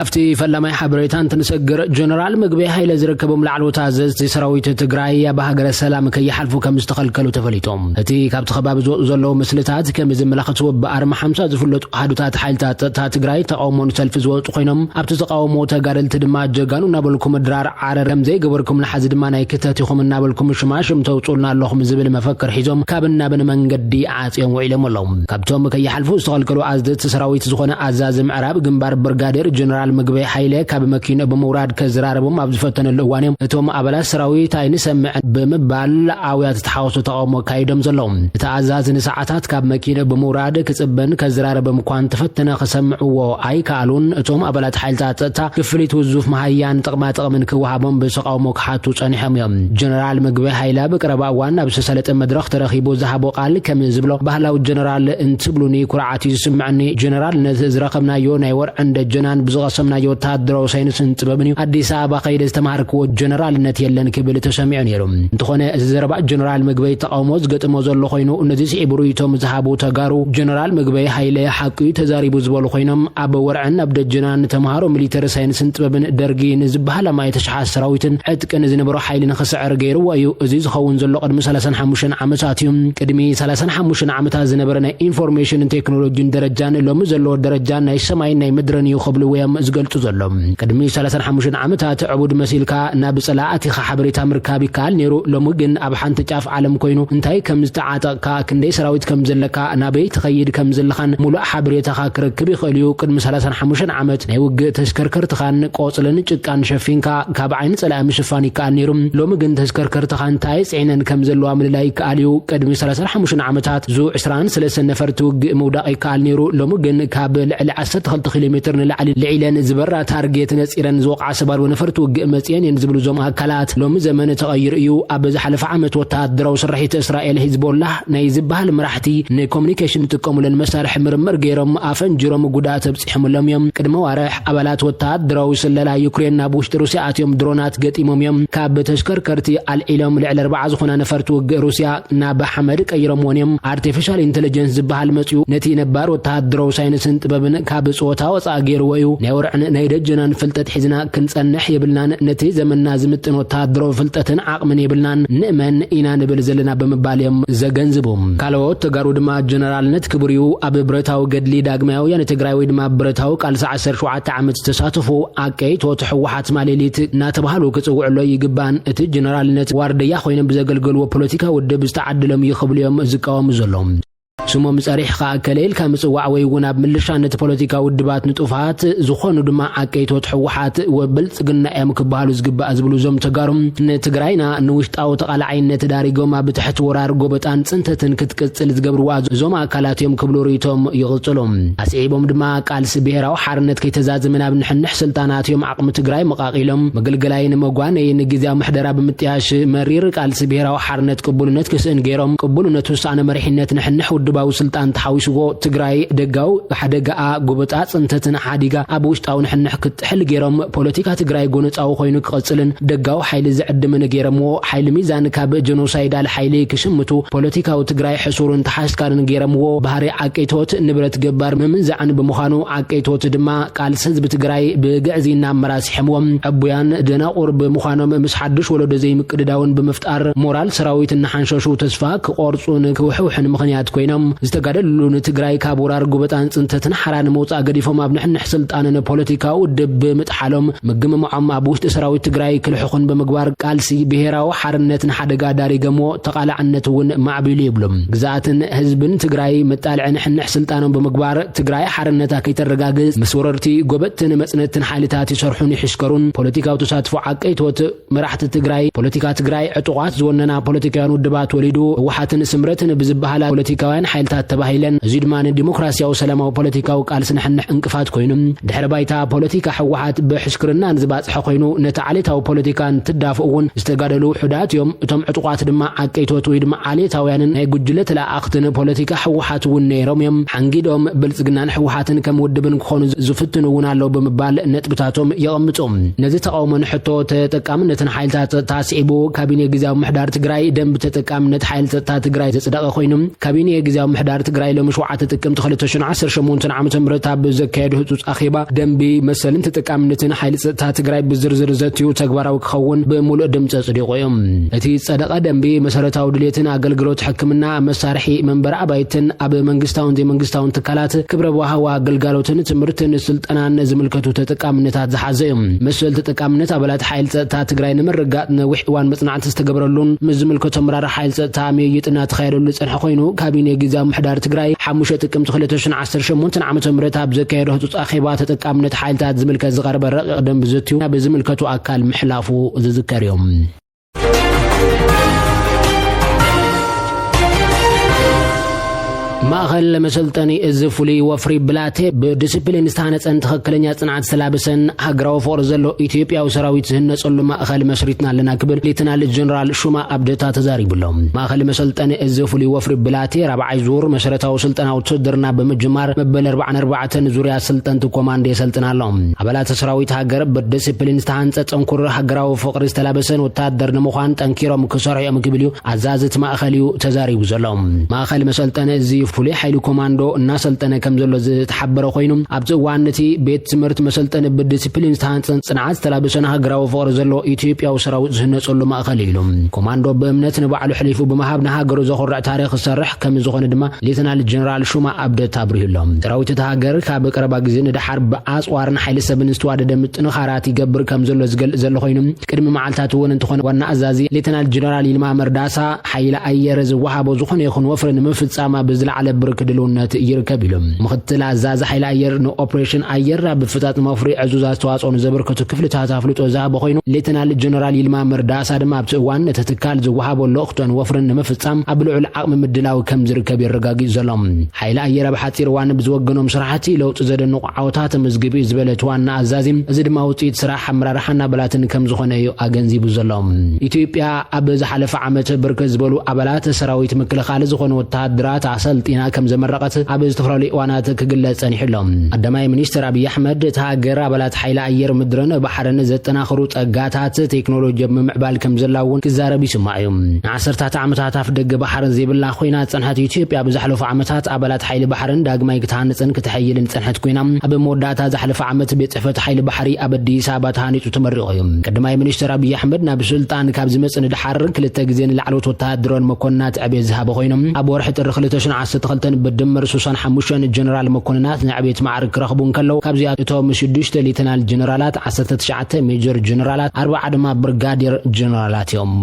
أفتي فلما حبريتان تنسجر جنرال مقبي هاي لزركبهم لعلو تعزز سراويت تقرأي بهاجر السلام كي يحلفوا كم استقل كلو تفليتهم هتي كابت خباب زلوا مسلتات كم زم لخصوا بأرم حمسة زفلت حدوتات حيلتات تقرأي تقاومون تلفزوا تقينهم أبتقاوموا تقارل تدماج جانو نابلكم الدرار عار رمزي قبركم لحزد ما نايكتاتكم نابلكم الشماش متوصلنا لهم زبل مفكر حزم كابنا بن من قدي عاتيهم وإلهم اللهم كابتهم كي يحلفوا استقل كلو عزد سراويت زخنا عزاز معراب جنبار برغادير جنرال مقبي حيله كاب مكينه بموراد كزراربهم ابزفتن اللوانيم اتوم ابلا سراويت اي نسمع بمبال عاويات تحاوسو تقوم كايدم زلوم تعزازن ساعات كاب مكينه بموراد كصبن كزراربم كوان تفتنا خسمعو اي كالون اتوم ابلا حيلታት تا كفليت وزوف مهيان طقما طقمن كوهابم بسقاومو كحاتو صنيحم جنرال مقبي حيله بقربا وانا بسسلط مدرخ ترخيبو زحبو قال كم زبلو بهلاو جنرال انتبلوني كرعاتي سمعني جنرال نزرقمنا يوناي ور عند جنان بزغسمنا يوتادرو ساينس انتبابني اديس ابا قيد استمارك وجنرالነት የለን ክብል ተሰሚዑን ይሩም እንተኾነ ዘረባ ጀነራል መግበይ ተቃውሞዝ ገጥሞ ዘሎ ኮይኑ እነዚህ ሲብሩይቶም ዝሃቡ ተጋሩ ጀነራል መግበይ ኃይለ ሐቂ ተዛሪቡ ዝበሉ ኮይኖም አብ ወርዕን አብ ደጀናን ተማሃሮ ሚሊተሪ ሳይንስ እንጥበብን ደርጊን ዝባሃለ ማይ ተሽሓስ ሰራዊትን ዕጥቅን ዝነበሩ ኃይልን خسعر ገይሩ ወይ እዚ ዝኸውን ዘሎ ቅድሚ 35 ዓመታት እዮም ቅድሚ 35 ዓመታት ዝነበረና ኢንፎርሜሽን ቴክኖሎጂን ደረጃን ሎም ዘሎ ደረጃን ናይ ሰማይ ናይ ምድርን ይخبሉ ወይም ዝገልጹ ዘሎም ቅድሚ 35 ዓመታት ዕቡድ መሲልካ ናብ ጸላአቲ ሓበሬታ ምርካብ ይካል ነይሩ ሎምግን ኣብ ሓንቲ ጫፍ ዓለም ኮይኑ እንታይ ከም ዝተዓጠቅካ ክንደይ ሰራዊት ከም ዘለካ ናበይ ተኸይድ ከም ዘለኻን ሙሉእ ሓበሬታኻ ክረክብ ይኽእልዩ ቅድሚ 35 ዓመት ናይ ውግእ ተሽከርከርትኻን ቆጽልን ጭቃን ሸፊንካ ካብ ዓይን ጸላእ ምሽፋን ይካል ነይሩ ሎምግን ተሽከርከርትኻ እንታይ ጽዕነን ከም ዘለዋ ምልላይ ይካልዩ ቅድሚ 35 ዓመታት ዙ 23 ነፈርቲ ውግእ መውዳቕ ይካል ነይሩ ሎምግን ካብ ልዕሊ 12 ኪሎ ሜትር ንላዕሊ ልዒለን ዝበራ ታርጌት ነጽረን ዝወቅዓ ሰባር ወነፈርቱ ውግእ መጽየን የንዝብሉ ዞም አካላት ሎም ዘመን ተቀይር እዩ ኣብ ዝሓለፈ ዓመት ወታደራዊ ስራሒት እስራኤል ሂዝቦላህ ናይ ዝባህል መራሕቲ ንኮሙኒኬሽን ጥቆሙለን መሳርሕ ምርምር ገይሮም ኣፈንጅሮም ጉዳት ኣብጽሕሙሎም እዮም ቅድመ ዋርሕ ኣባላት ወታደራዊ ስለላ ዩክሬን ናብ ውሽጢ ሩስያ ኣትዮም ድሮናት ገጢሞም እዮም ካብ ተሽከርከርቲ አልዒሎም ልዕሊ 40 ዝኾና ነፈርቲ ውግእ ሩስያ ናብ ሓመድ ቀይሮም ወንዮም አርቲፊሻል ኢንተለጀንስ ዝባህል መጽዩ ነቲ ነባር ወታደራዊ ሳይንስን ጥበብን ካብ ጾታ ወጻ ገይሩ ወዩ ናይ ወርዕን ናይ ደጀናን ፍልጠት ሒዝና ክንጸንሕ ይብልናን ነቲ ዘመንና ዝምጥን ወታደራዊ ፍልጠትን ዓቅምን ይብልናን ንእመን ኢና ንብል ዘለና በመባልዮም ዘገንዝቦም ካልኦት ተጋሩ ድማ ጀነራልነት ክብሪው ኣብ ብረታዊ ገድሊ ዳግማውያን ትግራይ ወይ ድማ ብረታዊ ቃልሲ 17 ዓመት ተሳትፉ አቀይቶ ተሕዋሓት ማሌሊት ናተባሃሉ ክጽውዕሎ ይግባን እቲ ጀነራልነት ዋርድያ ኮይኖም ብዘገልገልዎ ፖለቲካ ውድብ ዝተዓድሎም ይኽብልዮም ዝቃወሙ ዘሎም سمو مصاريح كاكليل كمصواع ويغون اب ملشانت بوليتيكا ودبات نطفات زخونو دما عقيتو تحوحات وبلصغنا ام كبالو زغبا ازبلو زوم تغارم نتغراينا نوشطاو تقالعينت داريغوما بتحت ورار غوبطان صنتتن كتقصل زغبروا زوم اكلاتيم كبلوريتوم يغصلوم اسيبوم دما قالس بهراو حرنت كيتزازمنا بنحنح سلطاناتيوم عقم تغراي مقاقيلوم مغلغلاين مغوانين غيزا محدرا بمتياش مرير قالس بهراو حرنت قبولنت كسن غيروم قبولنت وسانه مريحنت نحنح باو سلطان تحويشو تግራይ ደጋው ሓደጋአ ጎበጣ ጽንተትን ሓዲጋ ኣብ ውሽጣው ንሕንሕ ክትሕል ገይሮም ፖለቲካ ትግራይ ጎነጻው ኮይኑ ክቀጽልን ደጋው ኃይል ዝዕድምን ገይሮሞ ኃይል ሚዛን ካብ ጀኖሳይዳል ኃይል ክሽምቱ ፖለቲካው ትግራይ ሕሱርን ተሓስካርን ገይሮሞ ባህሪ ዓቀይቶት ንብረት ገባር መምንዛዕን በመኻኑ ዓቀይቶት ድማ ቃልስ ህዝብ ትግራይ ብግዕዚና መራሲሕሞም አቡያን ደናቁር በመኻኖም ምስ ሓድሽ ወለዶ ዘይምቅድዳውን በመፍጣር ሞራል ሰራዊትን ሓንሸሹ ተስፋ ክቆርጹን ክውሕውሕን ምኽንያት ኮይኖም ዝተጋደሉ ንትግራይ ካብ ወራር ጎበጣን ጽንተትን ሓራን መውጻ ገዲፎም ኣብ ንሕንሕ ስልጣንን ፖለቲካው ድብ ምጥሓሎም ምግምምዖም ኣብ ውሽጢ ሰራዊት ትግራይ ክልሕኹን በመግባር ቃልሲ ብሄራዊ ሓርነትን ሓደጋ ዳሪገሞ ተቃላዕነት እውን ማዕቢሉ ይብሎም ግዛትን ህዝብን ትግራይ መጣልዕን ንሕንሕ ስልጣኖም በመግባር ትግራይ ሓርነታ ከይተረጋግጽ መስወረርቲ ጎበጥን መጽነትን ሓይልታት ይሰርሑን ይሕሽከሩን ፖለቲካው ተሳትፎ ዓቀይቶት መራሕቲ ትግራይ ፖለቲካ ትግራይ ዕጡቋት ዝወነና ፖለቲካውያን ውድባት ወሊዱ ወሓትን ስምረትን ብዝባሃላ ፖለቲካውያን ሓይልታት ተባሂለን እዚ ድማ ዲሞክራሲያዊ ሰላማዊ ፖለቲካው ቃልስ ንሕንሕ እንቅፋት ኮይኑ ድሕረ ባይታ ፖለቲካ ሕወሓት ብሕሽክርና ንዝባጽሐ ኮይኑ ነቲ ዓሌታዊ ፖለቲካን ትዳፍኡን ዝተጋደሉ ሕዳት እዮም እቶም ዕጡቋት ድማ ዓቀይቶት ወይ ድማ ዓሌታውያንን ናይ ጉጅለት ለኣኽትን ፖለቲካ ሕወሓት እውን ነይሮም እዮም ሓንጊዶም ብልጽግናን ሕወሓትን ከም ውድብን ክኾኑ ዝፍትኑ እውን ኣለው በመባል ነጥብታቶም የቐምጦም ነዚ ተቃውሞን ሕቶ ተጠቃምነትን ሓይልታት ታስዒቡ ካቢኔ ግዝያዊ ምሕዳር ትግራይ ደንብ ተጠቃምነት ሓይልታት ትግራይ ተጽደቀ ኮይኑ ካቢኔ ግዝያዊ ምሕዳር ትግራይ ለምሽዋዓት ጥቅምት 2018 ዓመተ ምህረት ኣብ ዘካየደ ህጹጽ ኣኼባ ደንቢ መሰልን ተጠቃምነትን ሓይሊ ጸጥታ ትግራይ ብዝርዝር ዘትዩ ተግባራዊ ክኸውን ብምሉእ ድምጽ ጽዲቁ እዮም። እቲ ጸደቀ ደንቢ መሰረታዊ ድሌትን ኣገልግሎት ሕክምና መሳርሒ መንበር ኣባይትን ኣብ መንግስታውን ዘይመንግስታውን ትካላት ክብረ ወሃዋ ኣገልግሎትን ትምህርትን ስልጠናን ዝምልከቱ ተጠቃምነታት ዝሓዘ እዩ። መሰል ተጠቃምነት ኣባላት ሓይሊ ጸጥታ ትግራይ ንምርጋጽ ነዊሕ እዋን መጽናዕቲ ዝተገብረሉን ምዝምልከቶ ምራር ሓይሊ ጸጥታ ምይይጥና ተኻይደሉ ጸንሐ ኮይኑ ካቢኔ ጊዜያዊ ምሕዳር ትግራይ 5 ጥቅምት 2018 ዓመተ ምህረት ኣብ ዘካየደ ህጹጽ ኣኼባ ተጠቃምነት ሓይልታት ዝምልከት ዝቐርበ ረቂቕ ደንቢ ዘትዩ ናብ ዝምልከቱ ኣካል ምሕላፉ ዝዝከር እዮም። ማእኸል ለመሰልጠኒ እዝፉሊ ወፍሪ ብላቴ በዲሲፕሊን ዝተሃነጸን ትኽክለኛ ጽንዓት ዝተላበሰን ሃገራዊ ፍቕሪ ዘሎ ኢትዮጵያዊ ሰራዊት ዝህነጸሉ ማእኸል መስሪትና ኣለና ክብል ሌተናል ጀነራል ሹማ ኣብደታ ተዛሪቡሎም። ማእኸል መሰልጠኒ እዝፉሊ ወፍሪ ብላቴ ራብዓይ ዙር መሰረታዊ ስልጠና ውትድርና በመጀመር መበል 44 ዙርያ ስልጠንቲ ኮማንዶ የሰልጥናሎም። ኣባላት ሰራዊት ሃገር በዲሲፕሊን ዝተሃንጸ ጽንኩር ሃገራዊ ፍቕሪ ዝተላበሰን ወታደር ንምዃን ጠንኪሮም ክሰርሑ እዮም ክብል እዩ ኣዛዝት ማእኸል እዩ ተዛሪቡ ዘሎ። ማእኸል መሰልጠኒ እዚ ፍሉይ ሓይሊ ኮማንዶ እናሰልጠነ ከም ዘሎ ዝተሓበረ ኮይኑ ኣብቲ እዋን ነቲ ቤት ትምህርቲ መሰልጠኒ ብዲሲፕሊን ዝተሃንጸን ጽንዓት ዝተላበሰን ሃገራዊ ፍቕሪ ዘሎ ኢትዮጵያዊ ሰራዊት ዝህነጸሉ ማእኸል እዩ። ኮማንዶ ብእምነት ንባዕሉ ሕሊፉ ብምሃብ ንሃገሩ ዘኹርዕ ታሪኽ ዝሰርሕ ከም ዝኾነ ድማ ሌተናል ጀነራል ሹማ ኣብደታ ኣብርሂሎም። ሰራዊት እቲ ሃገር ካብ ቀረባ ግዜ ንድሓር ብኣጽዋርን ሓይሊ ሰብን ዝተዋደደ ምጥንኻራት ይገብር ከም ዘሎ ዝገልጽ ዘሎ ኮይኑ ቅድሚ መዓልታት እውን እንትኾነ ዋና ኣዛዚ ሌተናል ጀነራል ይልማ መርዳሳ ሓይሊ ኣየር ዝወሃቦ ዝኾነ ይኹን ወፍሪ ንምፍጻማ ብዝለዓለ ብርክ ድልውነት ይርከብ ኢሎም። ምክትል ኣዛዚ ሓይሊ ኣየር ንኦፕሬሽን ኣየር ብፍጣጥ መፍሪ ዕዙዝ ኣስተዋጽኦ ዘበርከቱ ክፍልታት ኣፍልጦ ዝሃበ ኮይኑ ሌተናል ጀነራል ይልማ መርዳሳ ድማ ኣብቲ እዋን ነቲ ትካል ዝወሃቦ ለቕቶን ወፍርን ንምፍጻም ኣብ ልዑል ዓቕሚ ምድላው ከም ዝርከብ የረጋግጽ ዘሎ። ሓይሊ ኣየር ኣብ ሓፂር እዋን ብዝወገኖም ስራሕቲ ለውጢ ዘደንቑ ዓወታት መዝግቢ ዝበለት ዋና ኣዛዚ እዚ ድማ ውፅኢት ስራሕ ኣመራርሓን ኣባላትን ከም ዝኾነ እዩ ኣገንዚቡ ዘሎ። ኢትዮጵያ ኣብ ዝሓለፈ ዓመት ብርክት ዝበሉ ኣባላት ሰራዊት ምክልኻል ዝኾኑ ወታደራት ኣሰልጢና ከም ዘመረቀት ኣብ ዝተፈላለዩ እዋናት ክግለጽ ጸኒሕሎም። ቀዳማይ ሚኒስትር ኣብይ ኣሕመድ እቲ ሃገር ኣባላት ሓይሊ ኣየር ምድርን ባሕርን ዘጠናኽሩ ጸጋታት ቴክኖሎጂ ብምዕባል ከም ዘላውን ክዛረብ ይስማዕ እዩ። ንዓሰርታት ዓመታት ኣፍ ደገ ባሕርን ዘይብላ ኮይና ጸንሐት ኢትዮጵያ ብዝሓለፉ ዓመታት ኣባላት ሓይሊ ባሕርን ዳግማይ ክትሃንጽን ክትሕይልን ጸንሐት ኮይና ኣብ መወዳእታ ዝሓለፈ ዓመት ቤት ጽሕፈት ሓይሊ ባሕሪ ኣብ ኣዲስ ኣበባ ተሃኒጹ ተመሪቑ እዩ። ቀዳማይ ሚኒስትር ኣብይ ኣሕመድ ናብ ስልጣን ካብ ዝመጽእ ንድሓር 2 ግዜ ንላዕለዎት ወታደራውን መኮንናት ዕብየት ዝሃበ ኮይኖም ኣብ ወርሒ ጥሪ 2012 ብድምር 65 ጀነራል መኮንናት ንዕብየት ማዕርግ ክረኽቡ እንከለዉ ካብዚኣቶም 6 ሌተናል ጀነራላት 19 ሜጀር ጀነራላት 40 ድማ ብርጋዴር ጀነራላት እዮም።